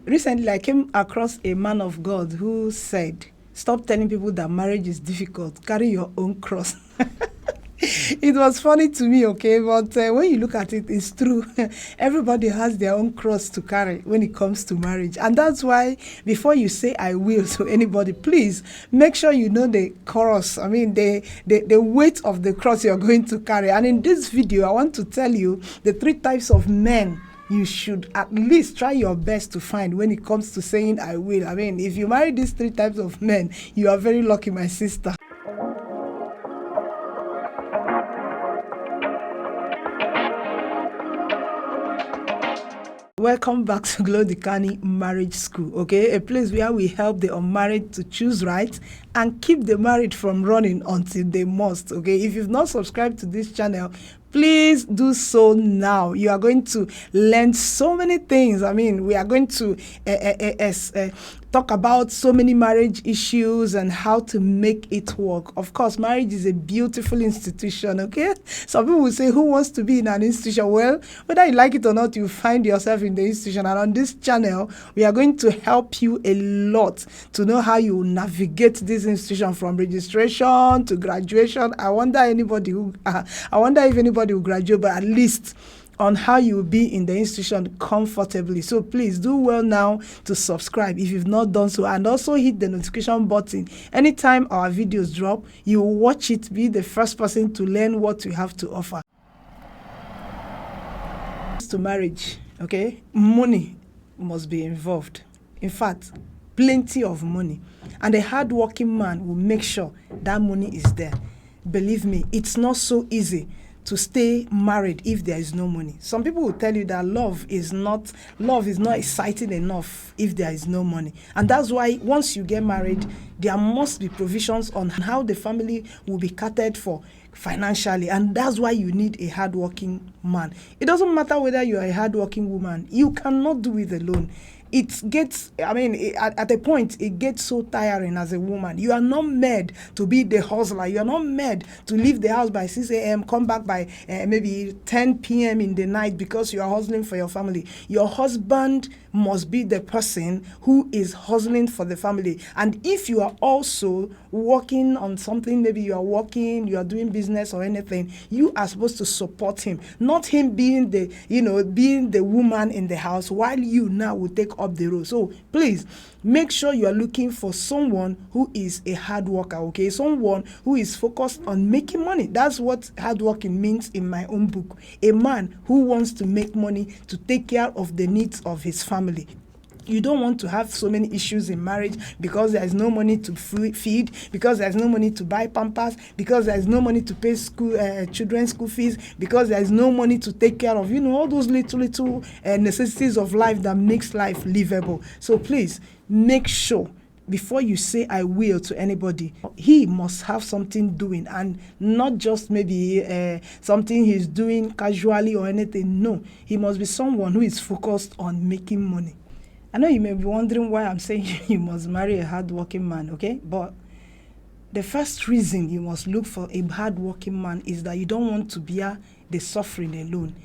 Recently, I came across a man of God who said, "Stop telling people that marriage is difficult. Carry your own cross." It was funny to me, okay, but when you look at it, it's true. Everybody has their own cross to carry when it comes to marriage. And that's why before you say "I will" to anybody, please make sure you know the cross. I mean, the weight of the cross you're going to carry. And in this video, I want to tell you the 3 types of men you should at least try your best to find when it comes to saying "I will." I mean, if you marry these 3 types of men, you are very lucky, my sister. Welcome back to Glodikani Marriage School, okay? A place where we help the unmarried to choose right and keep the married from running until they must, okay? If you've not subscribed to this channel, please do so now. You are going to learn so many things. I mean, we are going to talk about so many marriage issues and how to make it work. Of course, marriage is a beautiful institution, okay? Some people will say, who wants to be in an institution? Well, whether you like it or not, you find yourself in the institution. And on this channel, we are going to help you a lot to know how you navigate this institution from registration to graduation. I wonder if anybody will graduate, but at least on how you will be in the institution comfortably. So please do well now to subscribe if you've not done so, and also hit the notification button. Anytime our videos drop, you will watch it, be the first person to learn what we have to offer. To marriage, okay, money must be involved. In fact, plenty of money, and a hard-working man will make sure that money is there. Believe me, it's not so easy to stay married if there is no money. Some people will tell you that love is not exciting enough if there is no money. And that's why once you get married, there must be provisions on how the family will be catered for financially. And that's why you need a hardworking man. It doesn't matter whether you are a hardworking woman. You cannot do it alone. It gets, at a point, it gets so tiring as a woman. You are not made to be the hustler. You are not made to leave the house by 6 a.m., come back by maybe 10 p.m. in the night because you are hustling for your family. Your husband must be the person who is hustling for the family. And if you are also working on something, maybe you are working, you are doing business or anything, you are supposed to support him, not him being the woman in the house while you now will take up the role. So please make sure you are looking for someone who is a hard worker, okay? Someone who is focused on making money. That's what hard working means in my own book. A man who wants to make money to take care of the needs of his family. You don't want to have so many issues in marriage because there is no money to feed, because there is no money to buy pampers, because there is no money to pay children's school fees, because there is no money to take care of, all those little necessities of life that makes life livable. So please make sure before you say "I will" to anybody, he must have something doing, and not just maybe something he's doing casually or anything. No, he must be someone who is focused on making money. I know you may be wondering why I'm saying you must marry a hard-working man, okay? But the first reason you must look for a hard-working man is that you don't want to bear the suffering alone.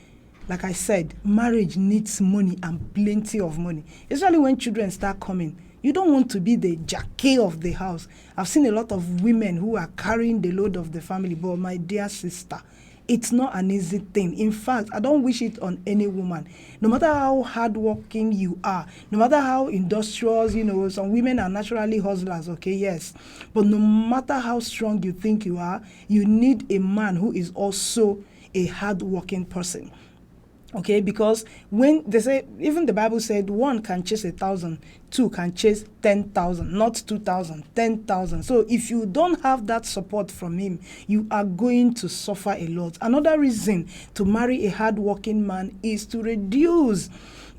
Like I said, marriage needs money, and plenty of money, especially when children start coming. You don't want to be the jockey of the house. I've seen a lot of women who are carrying the load of the family, but my dear sister, it's not an easy thing. In fact, I don't wish it on any woman. No matter how hardworking you are, no matter how industrious, some women are naturally hustlers, okay, yes. But no matter how strong you think you are, you need a man who is also a hardworking person. Okay, because when they say, even the Bible said, 1 can chase 1,000, 2 can chase 10,000, not 2,000, 10,000. So if you don't have that support from him, you are going to suffer a lot. Another reason to marry a hardworking man is to reduce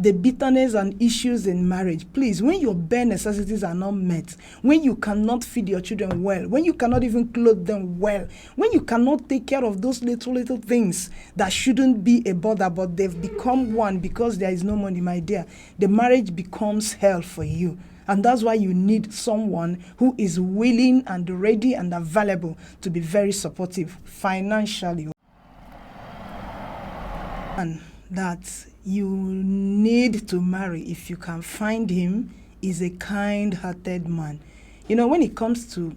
the bitterness and issues in marriage. Please, when your bare necessities are not met, when you cannot feed your children well, when you cannot even clothe them well, when you cannot take care of those little things that shouldn't be a bother, but they've become one because there is no money, my dear, the marriage becomes hell for you. And that's why you need someone who is willing and ready and available to be very supportive financially. And that you need to marry, if you can find him, is a kind-hearted man. When it comes to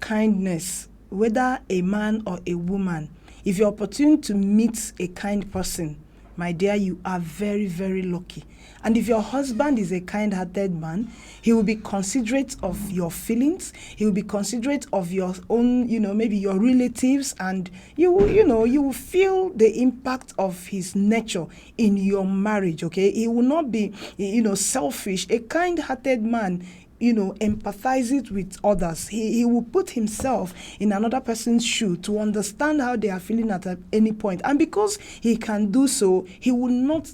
kindness, whether a man or a woman, if you're opportune to meet a kind person, my dear, you are very, very lucky. And if your husband is a kind-hearted man, he will be considerate of your feelings. He will be considerate of your own, maybe your relatives, and you will feel the impact of his nature in your marriage, okay? He will not be, selfish. A kind-hearted man empathizes with others. He will put himself in another person's shoe to understand how they are feeling at any point. And because he can do so, he will not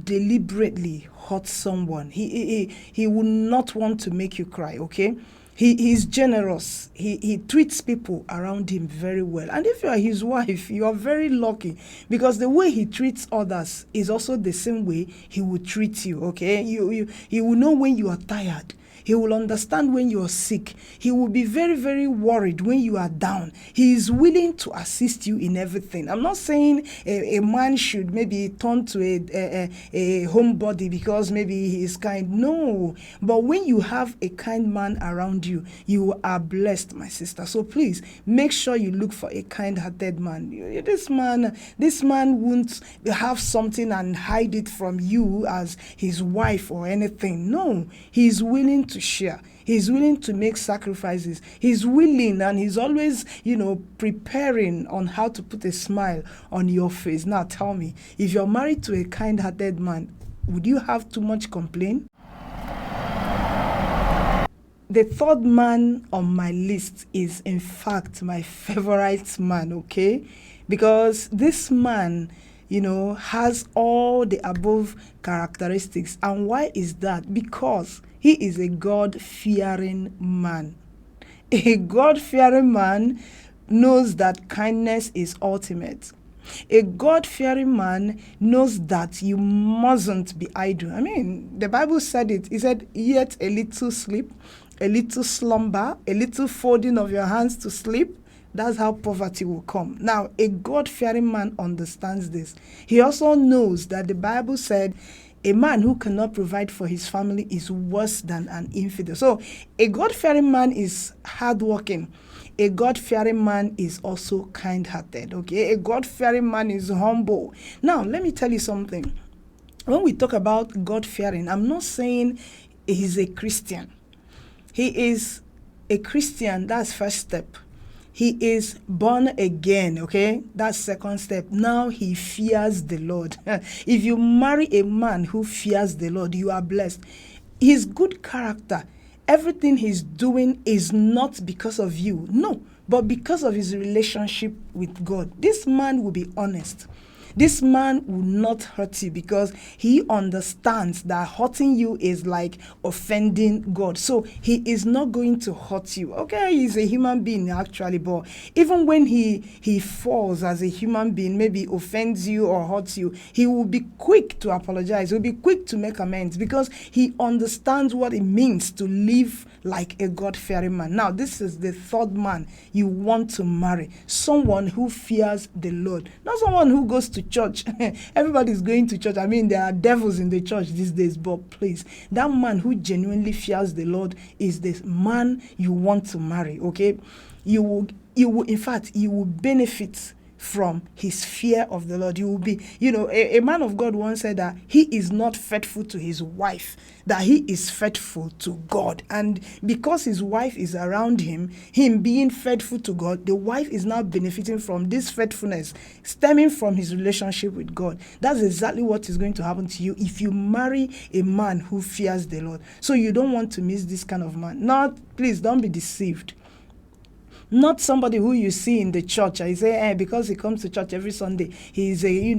deliberately hurt someone. He will not want to make you cry, okay? He's generous. He treats people around him very well. And if you are his wife, you are very lucky, because the way he treats others is also the same way he will treat you, okay? You will know when you are tired. He will understand when you are sick. He will be very, very worried when you are down. He is willing to assist you in everything. I'm not saying a man should maybe turn to a homebody because maybe he is kind. No. But when you have a kind man around you, you are blessed, my sister. So please, make sure you look for a kind-hearted man. This man won't have something and hide it from you as his wife or anything. No. He is willing to share. He's willing to make sacrifices. He's willing, and he's always, preparing on how to put a smile on your face. Now tell me, if you're married to a kind-hearted man, would you have too much complaint? The third man on my list is, in fact, my favorite man, okay? Because this man, has all the above characteristics. And why is that? Because he is a God-fearing man. A God-fearing man knows that kindness is ultimate. A God-fearing man knows that you mustn't be idle. I mean, the Bible said it. It said, yet a little sleep, a little slumber, a little folding of your hands to sleep. That's how poverty will come. Now, a God-fearing man understands this. He also knows that the Bible said a man who cannot provide for his family is worse than an infidel. So, a God-fearing man is hardworking. A God-fearing man is also kind-hearted, okay? A God-fearing man is humble. Now, let me tell you something. When we talk about God-fearing, I'm not saying he's a Christian. He is a Christian. That's first step. He is born again, okay? That's second step. Now he fears the Lord. If you marry a man who fears the Lord, you are blessed. His good character, everything he's doing is not because of you. No, but because of his relationship with God. This man will be honest. This man will not hurt you because he understands that hurting you is like offending God. So he is not going to hurt you. Okay, he's a human being actually, but even when he falls as a human being, maybe offends you or hurts you, he will be quick to apologize. He'll be quick to make amends because he understands what it means to live like a God-fearing man. Now, this is the third man you want to marry. Someone who fears the Lord. Not someone who goes to church. Everybody's going to church. I mean, there are devils in the church these days, but please, that man who genuinely fears the Lord is the man you want to marry, okay? You will, in fact, you will benefit from his fear of the Lord. You will be, a man of God once said that he is not faithful to his wife, that he is faithful to God. And because his wife is around him being faithful to God, the wife is now benefiting from this faithfulness stemming from his relationship with God. That's exactly what is going to happen to you if you marry a man who fears the Lord. So you don't want to miss this kind of man. Please don't be deceived. Not somebody who you see in the church. I say, because he comes to church every Sunday, he's a,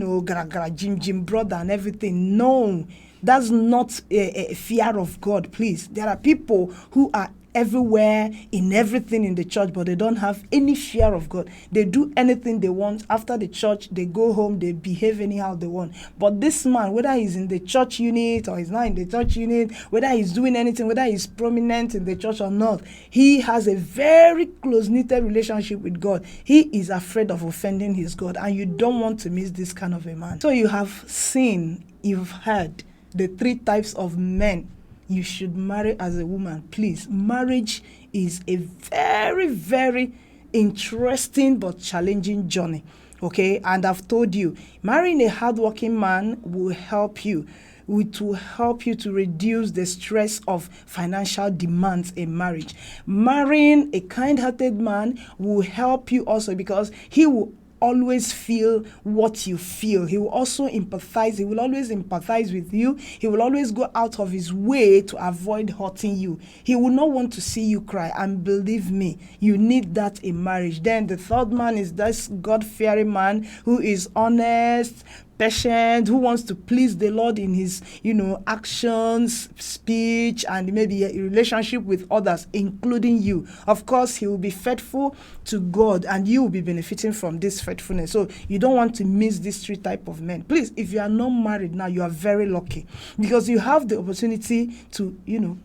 Jim brother and everything. No, that's not a fear of God, please. There are people who are everywhere in everything in the church, but they don't have any fear of God. They do anything they want. After the church, they go home, they behave anyhow they want. But this man, whether he's in the church unit or he's not in the church unit, whether he's doing anything, whether he's prominent in the church or not, he has a very close-knitted relationship with God. He is afraid of offending his God, and you don't want to miss this kind of a man. So you have seen you've heard the 3 types of men you should marry as a woman. Please, marriage is a very, very interesting but challenging journey. Okay, and I've told you, marrying a hardworking man will help you. It will help you to reduce the stress of financial demands in marriage. Marrying a kind-hearted man will help you also, because he will always feel what you feel. He will also empathize. He will always empathize with you. He will always go out of his way to avoid hurting you. He will not want to see you cry. And believe me, you need that in marriage. Then the third man is this God-fearing man who is honest, patient, who wants to please the Lord in his, actions, speech, and maybe a relationship with others, including you. Of course, he will be faithful to God, and you will be benefiting from this faithfulness. So you don't want to miss these 3 types of men. Please, if you are not married now, you are very lucky, because you have the opportunity to,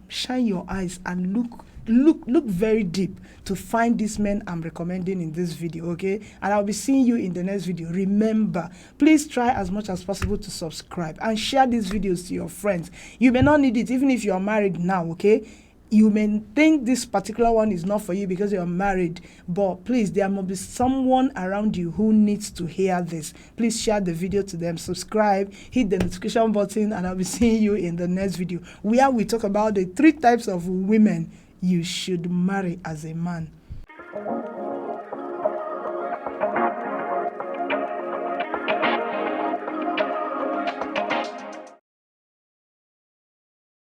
shine your eyes and look very deep to find these men I'm recommending in this video, okay? And I'll be seeing you in the next video. Remember, please try as much as possible to subscribe and share these videos to your friends. You may not need it even if you're married now, okay? You may think this particular one is not for you because you're married, but please, there must be someone around you who needs to hear this. Please share the video to them, subscribe, hit the notification button, and I'll be seeing you in the next video, where we talk about the 3 types of women you should marry as a man.